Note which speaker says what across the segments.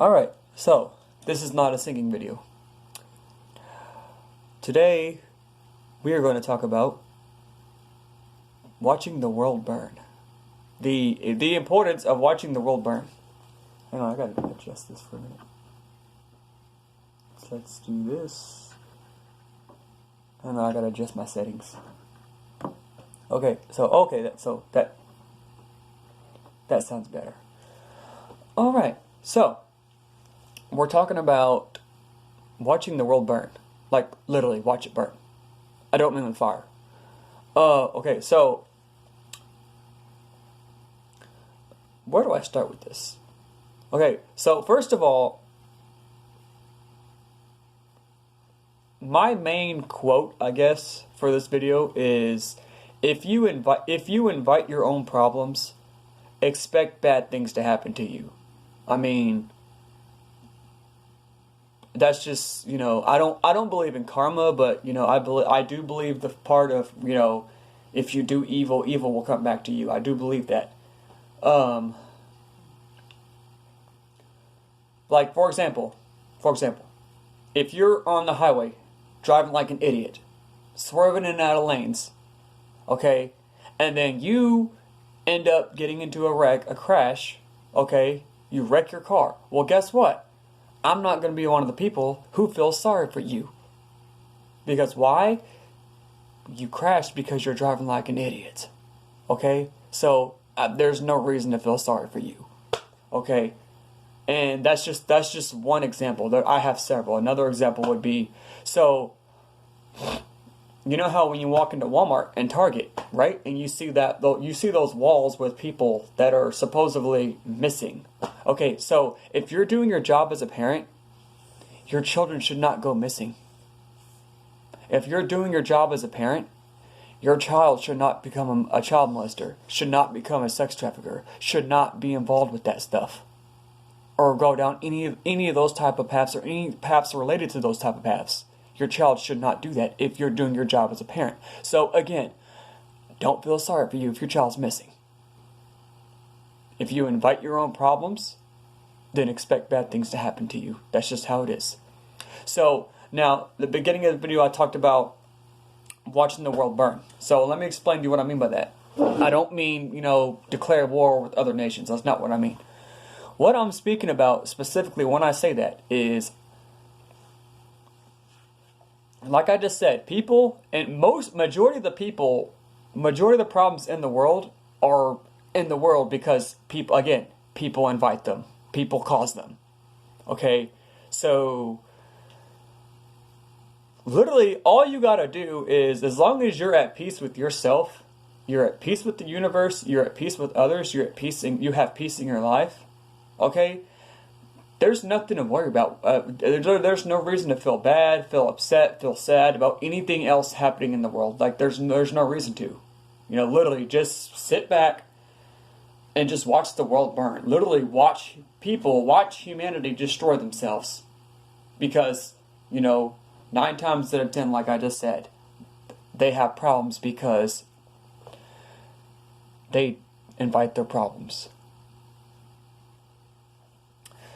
Speaker 1: Alright, so this is not a singing video. Today we are going to talk about watching the world burn. The importance of watching the world burn. Hang on, I gotta adjust this for a minute. So let's do this. And then I gotta adjust my settings. Okay, so that sounds better. Alright, so we're talking about watching the world burn. Like, literally, watch it burn. I don't mean with fire. Okay, so where do I start with this? Okay, so first of all, my main quote, I guess, for this video is if you invite your own problems, expect bad things to happen to you. I mean, that's just, you know, I don't believe in karma, but you know, I do believe the part of, you know, if you do evil, evil will come back to you. I do believe that. Like for example, if you're on the highway driving like an idiot, swerving in and out of lanes, okay, and then you end up getting into a crash, okay, you wreck your car. Well, guess what? I'm not going to be one of the people who feels sorry for you. Because why? You crashed because you're driving like an idiot. Okay? So, there's no reason to feel sorry for you. Okay? And that's just one example. I have several. Another example would be, so, you know how when you walk into Walmart and Target, right? And you see those walls with people that are supposedly missing. Okay, so if you're doing your job as a parent, your children should not go missing. If you're doing your job as a parent, your child should not become a child molester, should not become a sex trafficker, should not be involved with that stuff, or go down any of those type of paths, or any paths related to those type of paths. Your child should not do that if you're doing your job as a parent. So again, don't feel sorry for you if your child's missing. If you invite your own problems, then expect bad things to happen to you. That's just how it is. So now, the beginning of the video I talked about watching the world burn. So let me explain to you what I mean by that. I don't mean, you know, declare war with other nations. That's not what I mean. What I'm speaking about specifically when I say that is, like I just said, people, and majority of the problems in the world are in the world because people invite them. People cause them. Okay? So, literally, all you gotta do is, as long as you're at peace with yourself, you're at peace with the universe, you're at peace with others, you're at peace, and you have peace in your life, okay? There's nothing to worry about. There's no reason to feel bad, feel upset, feel sad about anything else happening in the world. Like, there's no reason to. You know, literally, just sit back and just watch the world burn. Literally, watch humanity destroy themselves. Because, you know, 9 times out of 10, like I just said, they have problems because they invite their problems.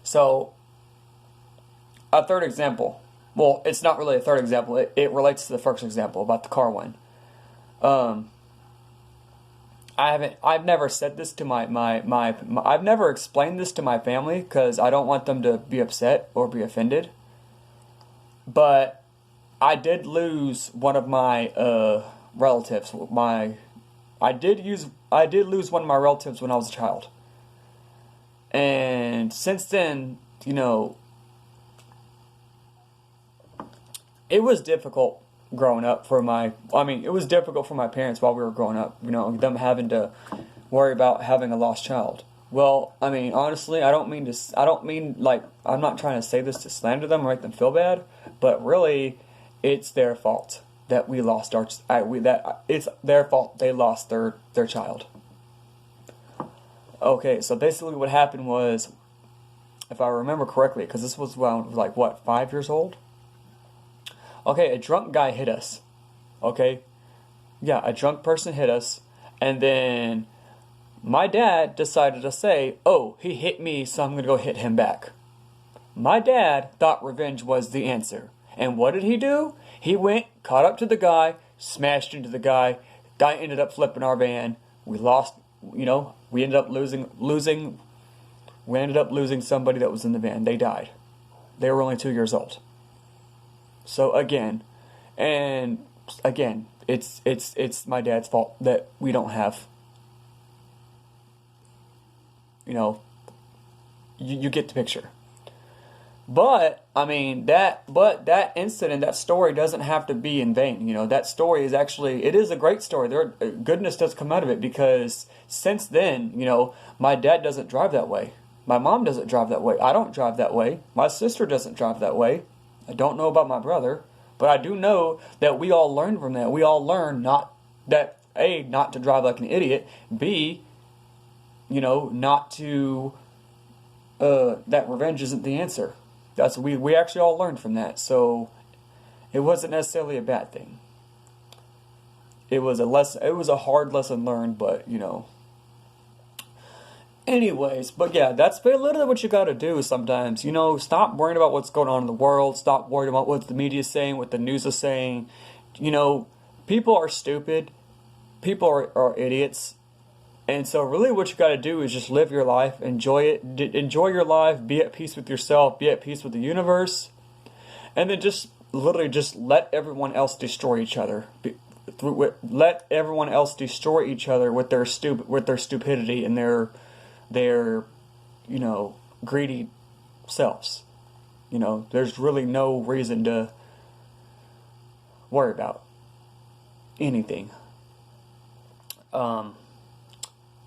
Speaker 1: So, a third example. Well, it's not really a third example. It relates to the first example about the car one. I've never said this to I've never explained this to my family because I don't want them to be upset or be offended. But I did lose one of my relatives. I did lose one of my relatives when I was a child. And since then, you know, it was difficult growing up it was difficult for my parents while we were growing up, you know, them having to worry about having a lost child. Well, I mean, honestly, I'm not trying to say this to slander them or make them feel bad, but really, it's their fault that we lost it's their fault they lost their child. Okay, so basically what happened was, if I remember correctly, because this was when I was like, 5 years old? Okay, a drunk guy hit us. Okay? Yeah, a drunk person hit us, and then My dad decided to say, oh, he hit me, so I'm going to go hit him back. My dad thought revenge was the answer. And what did he do? He went, caught up to the guy, smashed into the guy. Guy ended up flipping our van. We lost, we ended up losing. We ended up losing somebody that was in the van. They died. They were only 2 years old. So again, it's my dad's fault that we don't have. You get the picture. But that incident, that story doesn't have to be in vain. That story is it is a great story. Goodness does come out of it, because since then, my dad doesn't drive that way. My mom doesn't drive that way. I don't drive that way. My sister doesn't drive that way. I don't know about my brother, but I do know that we all learned from that. We all learned not to drive like an idiot. B, not to that revenge isn't the answer. We actually all learned from that. So it wasn't necessarily a bad thing. It was a hard lesson learned, but anyways, but yeah, that's literally what you gotta do sometimes. Stop worrying about what's going on in the world. Stop worrying about what the media is saying, what the news is saying. People are stupid. People are idiots. And so really what you gotta do is just live your life, enjoy it, enjoy your life, be at peace with yourself, be at peace with the universe, and then just literally just let everyone else destroy each other. Let everyone else destroy each other with their stupidity and their greedy selves. There's really no reason to worry about anything.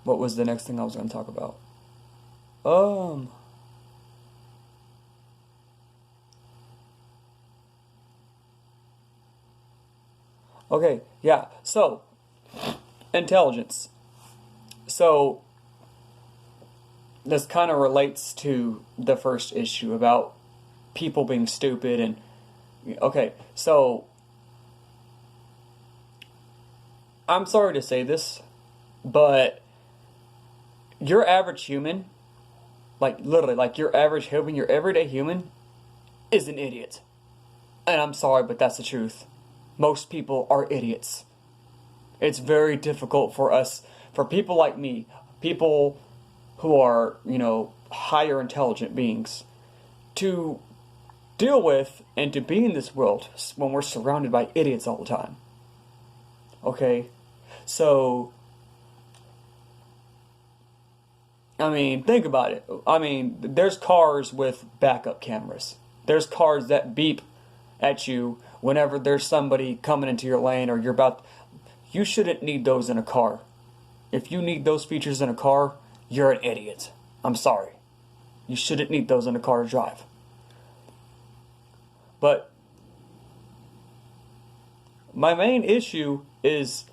Speaker 1: What was the next thing I was going to talk about? Okay, yeah. So, intelligence. So, this kind of relates to the first issue about people being stupid and okay, so I'm sorry to say this, but your average human, literally your average human, your everyday human is an idiot. And I'm sorry, but that's the truth. Most people are idiots. It's very difficult for people like me, people who are, higher intelligent beings, to deal with and to be in this world when we're surrounded by idiots all the time. Okay? So, think about it. There's cars with backup cameras. There's cars that beep at you whenever there's somebody coming into your lane or you shouldn't need those in a car. If you need those features in a car, you're an idiot. I'm sorry. You shouldn't need those in a car to drive. But my main issue is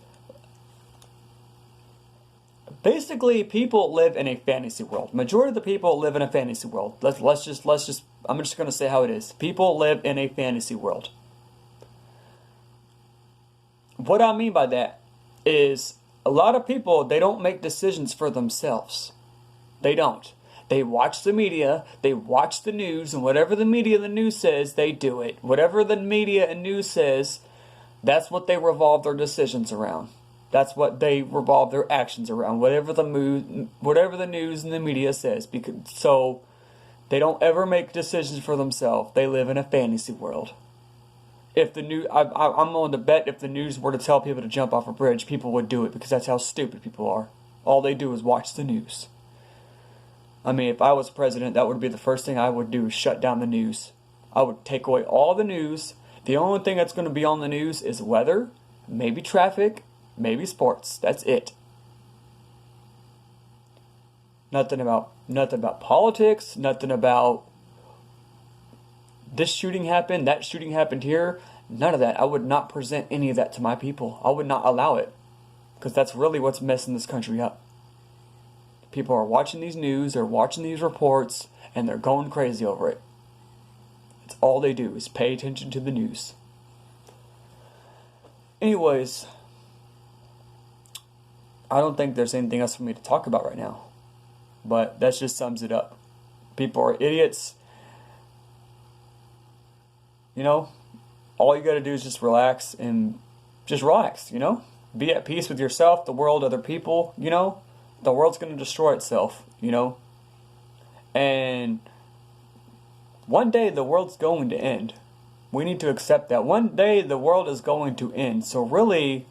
Speaker 1: basically people live in a fantasy world. Majority of the people live in a fantasy world. Let's just I'm just going to say how it is. People live in a fantasy world. What I mean by that is a lot of people, they don't make decisions for themselves. They don't. They watch the media, they watch the news, and whatever the media and the news says, they do it. Whatever the media and news says, that's what they revolve their decisions around. That's what they revolve their actions around. Whatever the news and the media says. So they don't ever make decisions for themselves. They live in a fantasy world. If the news, I'm willing to bet if the news were to tell people to jump off a bridge, people would do it because that's how stupid people are. All they do is watch the news. If I was president, that would be the first thing I would do is shut down the news. I would take away all the news. The only thing that's going to be on the news is weather, maybe traffic, maybe sports. That's it. Nothing about politics, nothing about this shooting happened, that shooting happened here. None of that. I would not present any of that to my people. I would not allow it. Because that's really what's messing this country up. People are watching these news, they're watching these reports, and they're going crazy over it. It's all they do is pay attention to the news. Anyways, I don't think there's anything else for me to talk about right now. But that just sums it up. People are idiots. You know, all you got to do is just relax and just relax, you know? Be at peace with yourself, the world, other people, you know? The world's going to destroy itself, you know? And one day the world's going to end. We need to accept that. One day the world is going to end. So really,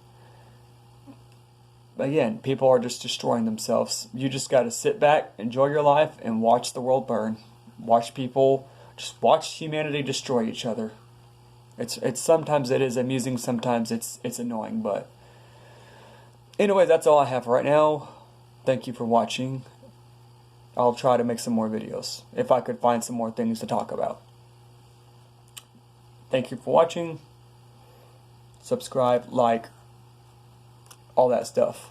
Speaker 1: again, people are just destroying themselves. You just got to sit back, enjoy your life, and watch the world burn. Watch people, just watch humanity destroy each other. It's sometimes it is amusing, sometimes it's annoying, but anyway, that's all I have right now. Thank you for watching. I'll try to make some more videos if I could find some more things to talk about. Thank you for watching. Subscribe, like, all that stuff.